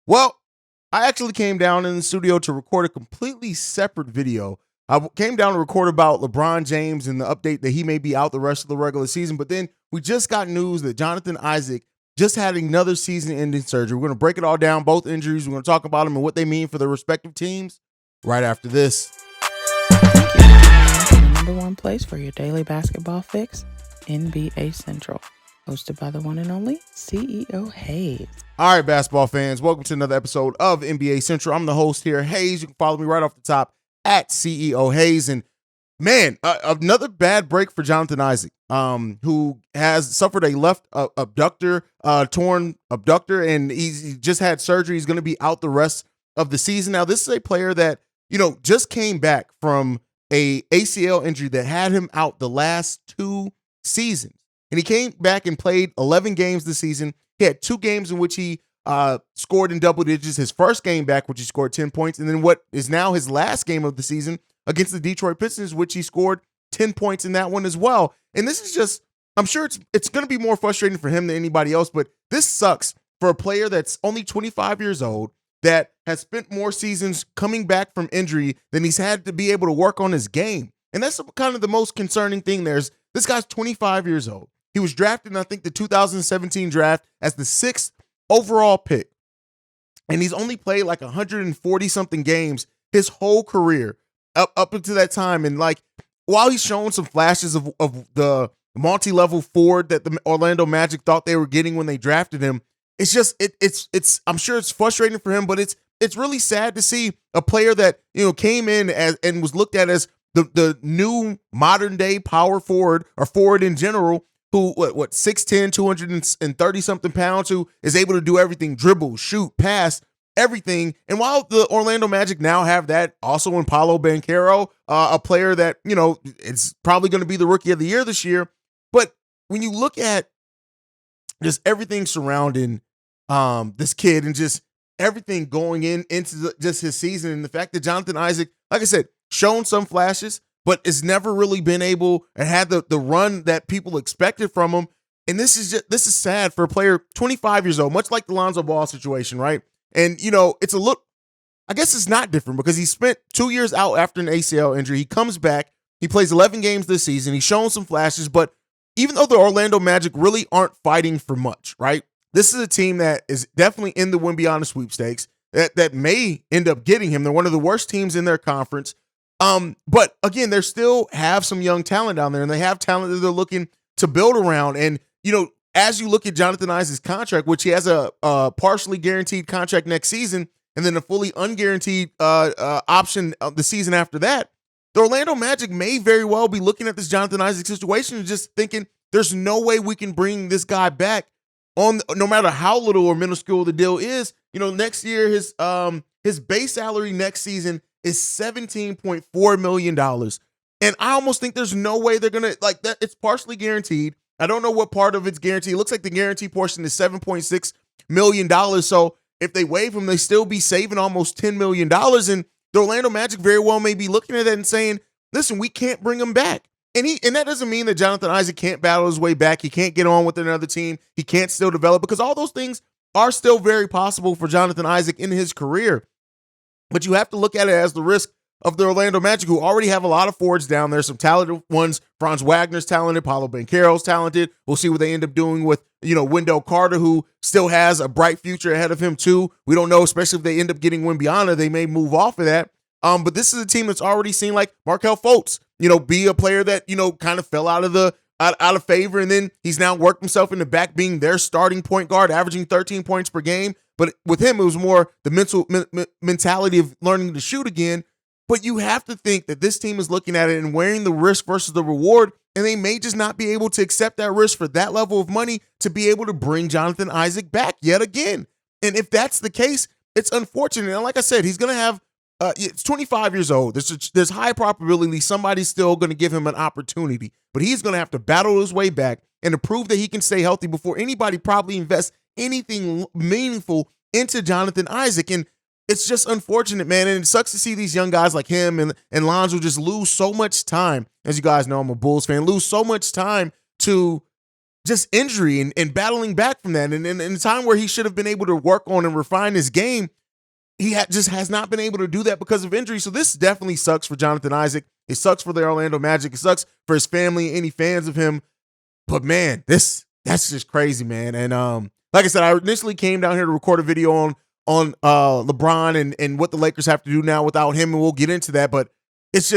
Well, I actually came down in the studio to record a completely separate video. I came down to record about LeBron James and the update that he may be out the rest of the regular season. But then we just got news that Johnathan Issac just had another season-ending surgery. We're going to break it all down, both injuries. We're going to talk about them and what they mean for their respective teams right after this. The number one place for your daily basketball fix, NBA Central. Hosted by the one and only CEO Haize. All right, basketball fans, welcome to another episode of NBA Central. I'm the host here, Haize. You can follow me right off the top at CEO Haize. And man, another bad break for Johnathan Issac, who has suffered a left abductor, torn abductor, and he just had surgery. He's going to be out the rest of the season. Now, this is a player that, just came back from a ACL injury that had him out the last 2 seasons. And he came back and played 11 games this season. He had 2 games in which he scored in double digits. His first game back, which he scored 10 points. And then what is now his last game of the season against the Detroit Pistons, which he scored 10 points in that one as well. And this is just, I'm sure it's going to be more frustrating for him than anybody else. But this sucks for a player that's only 25 years old, that has spent more seasons coming back from injury than he's had to be able to work on his game. And that's kind of the most concerning thing. This guy's 25 years old. He was drafted in, I think, the 2017 draft as the 6th overall pick. And he's only played like 140-something games his whole career up until that time. And like, while he's shown some flashes of the multi-level forward that the Orlando Magic thought they were getting when they drafted him, it's just, it's I'm sure it's frustrating for him, but it's really sad to see a player that, came in as and was looked at as the new modern day power forward or forward in general, who, 6'10", 230-something pounds, who is able to do everything, dribble, shoot, pass, everything. And while the Orlando Magic now have that also in Paolo Banchero, a player that, it's probably going to be the rookie of the year this year. But when you look at just everything surrounding this kid and just everything going into just his season, and the fact that Johnathan Issac, like I said, shown some flashes, but has never really been able and had the run that people expected from him. And this is sad for a player 25 years old, much like the Lonzo Ball situation, right? And, it's a look, I guess it's not different because he spent 2 years out after an ACL injury. He comes back, he plays 11 games this season. He's shown some flashes, but even though the Orlando Magic really aren't fighting for much, right? This is a team that is definitely in the Wimbiana sweepstakes that may end up getting him. They're one of the worst teams in their conference. But again, they still have some young talent down there, and they have talent that they're looking to build around. And, as you look at Johnathan Isaac's contract, which he has a partially guaranteed contract next season, and then a fully unguaranteed option the season after that, the Orlando Magic may very well be looking at this Johnathan Isaac situation and just thinking there's no way we can bring this guy back no matter how little or minuscule the deal is. Next year, his base salary next season is $17.4 million. And I almost think there's no way they're going to, like, that. It's partially guaranteed. I don't know what part of it's guaranteed. It looks like the guarantee portion is $7.6 million. So if they waive him, they still be saving almost $10 million. And the Orlando Magic very well may be looking at that and saying, listen, we can't bring him back. And that doesn't mean that Johnathan Issac can't battle his way back. He can't get on with another team. He can't still develop, because all those things are still very possible for Johnathan Issac in his career. But you have to look at it as the risk of the Orlando Magic, who already have a lot of forwards down there, some talented ones. Franz Wagner's talented. Paolo Banchero's talented. We'll see what they end up doing with, Wendell Carter, who still has a bright future ahead of him too. We don't know, especially if they end up getting Wimbiana, they may move off of that. But this is a team that's already seen, like, Markelle Fultz, be a player that, kind of fell out of favor, and then he's now worked himself into back being their starting point guard, averaging 13 points per game. But with him, it was more the mentality of learning to shoot again. But you have to think that this team is looking at it and weighing the risk versus the reward, and they may just not be able to accept that risk for that level of money to be able to bring Johnathan Issac back yet again. And if that's the case, it's unfortunate. And like I said, he's going to have, it's 25 years old. There's high probability somebody's still going to give him an opportunity, but he's going to have to battle his way back and to prove that he can stay healthy before anybody probably invests anything meaningful into Johnathan Issac. And it's just unfortunate, man. And it sucks to see these young guys like him and Lonzo just lose so much time. As you guys know, I'm a Bulls fan, lose so much time to just injury and battling back from that. And in a time where he should have been able to work on and refine his game, he just has not been able to do that because of injury. So this definitely sucks for Johnathan Issac. It sucks for the Orlando Magic. It sucks for his family, any fans of him. But man, that's just crazy, man. And like I said, I initially came down here to record a video on LeBron and what the Lakers have to do now without him, and we'll get into that. But it's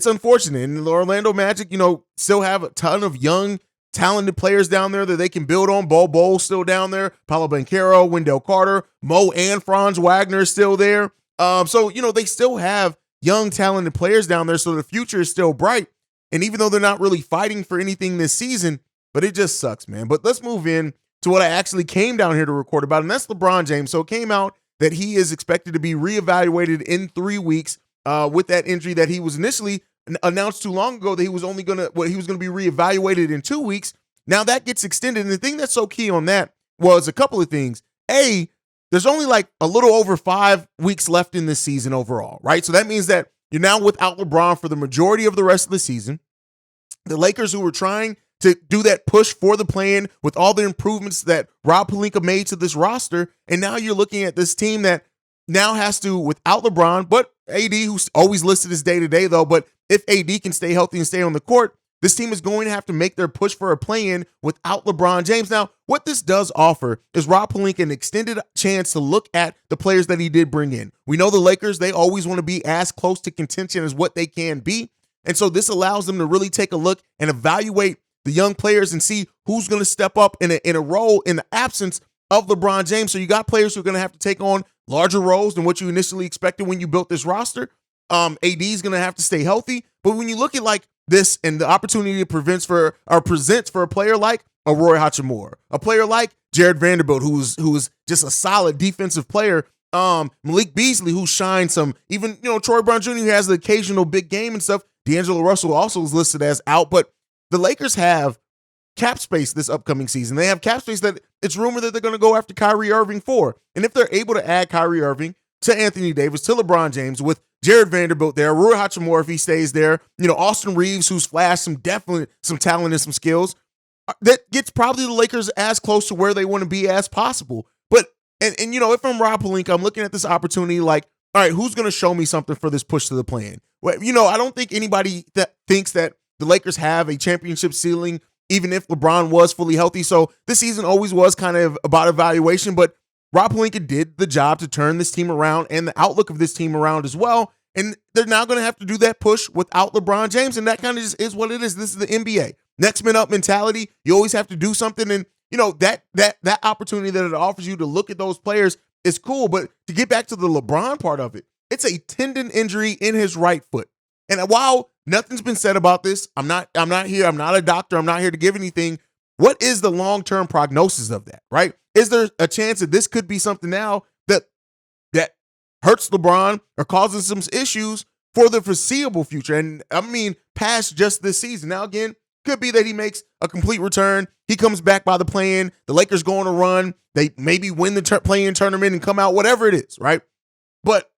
unfortunate. And the Orlando Magic, still have a ton of young, talented players down there that they can build on. Bol still down there. Paolo Banchero, Wendell Carter, Mo and Franz Wagner is still there. So they still have young, talented players down there. So the future is still bright. And even though they're not really fighting for anything this season, but it just sucks, man. But let's move in to what I actually came down here to record about, and that's LeBron James. So it came out that he is expected to be reevaluated in 3 weeks with that injury that he was initially announced too long ago that he was going to be reevaluated in 2 weeks. Now that gets extended. And the thing that's so key on that was a couple of things. A, there's only like a little over 5 weeks left in this season overall, right? So that means that you're now without LeBron for the majority of the rest of the season. The Lakers, who were trying to do that push for the play-in with all the improvements that Rob Pelinka made to this roster, and now you're looking at this team that now has to, without LeBron, but AD, who's always listed as day-to-day though, but if AD can stay healthy and stay on the court, this team is going to have to make their push for a play-in without LeBron James. Now, what this does offer is Rob Pelinka an extended chance to look at the players that he did bring in. We know the Lakers, they always want to be as close to contention as what they can be. And so this allows them to really take a look and evaluate the young players and see who's going to step up in a role in the absence of LeBron James. So you got players who are going to have to take on larger roles than what you initially expected when you built this roster. AD is going to have to stay healthy. But when you look at like this and the opportunity it presents for a player like a Roy Hachimura, a player like Jared Vanderbilt, who's just a solid defensive player, Malik Beasley, who shined some, even, Troy Brown Jr., who has the occasional big game and stuff. D'Angelo Russell also is listed as out, but the Lakers have cap space this upcoming season. They have cap space that it's rumored that they're going to go after Kyrie Irving for. And if they're able to add Kyrie Irving to Anthony Davis, to LeBron James, with Jared Vanderbilt there, Rui Hachimura if he stays there, Austin Reeves, who's flashed some talent and some skills, that gets probably the Lakers as close to where they want to be as possible. But, and if I'm Rob Pelinka, I'm looking at this opportunity like, all right, who's going to show me something for this push to the play-in? Well, I don't think anybody that thinks that the Lakers have a championship ceiling, even if LeBron was fully healthy. So this season always was kind of about evaluation, but Rob Pelinka did the job to turn this team around and the outlook of this team around as well. And they're now going to have to do that push without LeBron James. And that kind of just is what it is. This is the NBA. Next man up mentality. You always have to do something. And, that opportunity that it offers you to look at those players is cool. But to get back to the LeBron part of it, it's a tendon injury in his right foot. And while nothing's been said about this, I'm not here. I'm not a doctor. I'm not here to give anything. What is the long-term prognosis of that, right? Is there a chance that this could be something now that hurts LeBron or causes some issues for the foreseeable future? And I mean, past just this season. Now, again, could be that he makes a complete return. He comes back by the play-in. The Lakers go on a run. They maybe win the play-in tournament and come out, whatever it is, right? But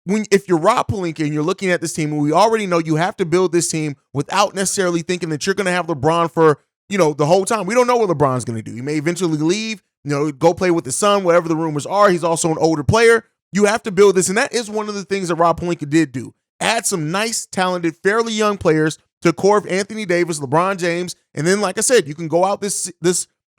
if you're Rob Pelinka and you're looking at this team, and we already know you have to build this team without necessarily thinking that you're going to have LeBron for, the whole time. We don't know what LeBron's going to do. He may eventually leave, go play with the son, whatever the rumors are. He's also an older player. You have to build this, and that is one of the things that Rob Pelinka did do. Add some nice, talented, fairly young players to the core of Anthony Davis, LeBron James, and then, like I said, you can go out this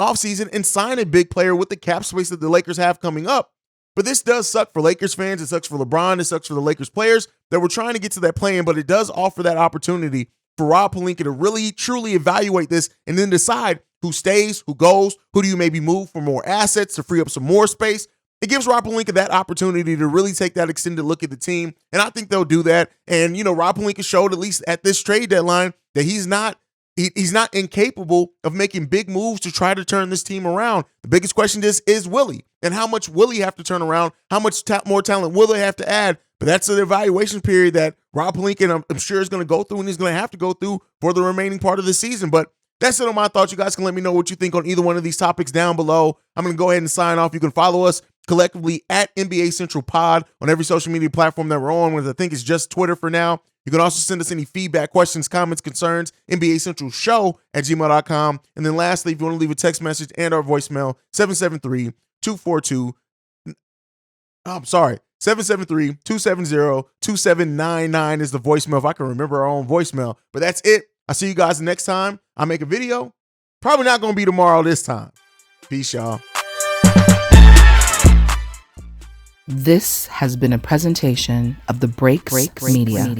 offseason and sign a big player with the cap space that the Lakers have coming up. But this does suck for Lakers fans. It sucks for LeBron. It sucks for the Lakers players that were trying to get to that play-in, but it does offer that opportunity for Rob Pelinka to really, truly evaluate this and then decide who stays, who goes, who do you maybe move for more assets to free up some more space. It gives Rob Pelinka that opportunity to really take that extended look at the team, and I think they'll do that. And, Rob Pelinka showed, at least at this trade deadline, that he's not incapable of making big moves to try to turn this team around. The biggest question is will he? And how much will he have to turn around? How much more talent will they have to add? But that's an evaluation period that Rob Pelinka, I'm sure, is going to go through, and he's going to have to go through for the remaining part of the season. But that's it on my thoughts. You guys can let me know what you think on either one of these topics down below. I'm going to go ahead and sign off. You can follow us collectively at NBA Central Pod on every social media platform that we're on, which I think is just Twitter for now. You can also send us any feedback, questions, comments, concerns, NBA Central Show at gmail.com. And then lastly, if you want to leave a text message and our voicemail, 773-270-2799 is the voicemail, if I can remember our own voicemail. But that's it. I'll see you guys next time I make a video. Probably not going to be tomorrow this time. Peace, y'all. This has been a presentation of the Breaks Media.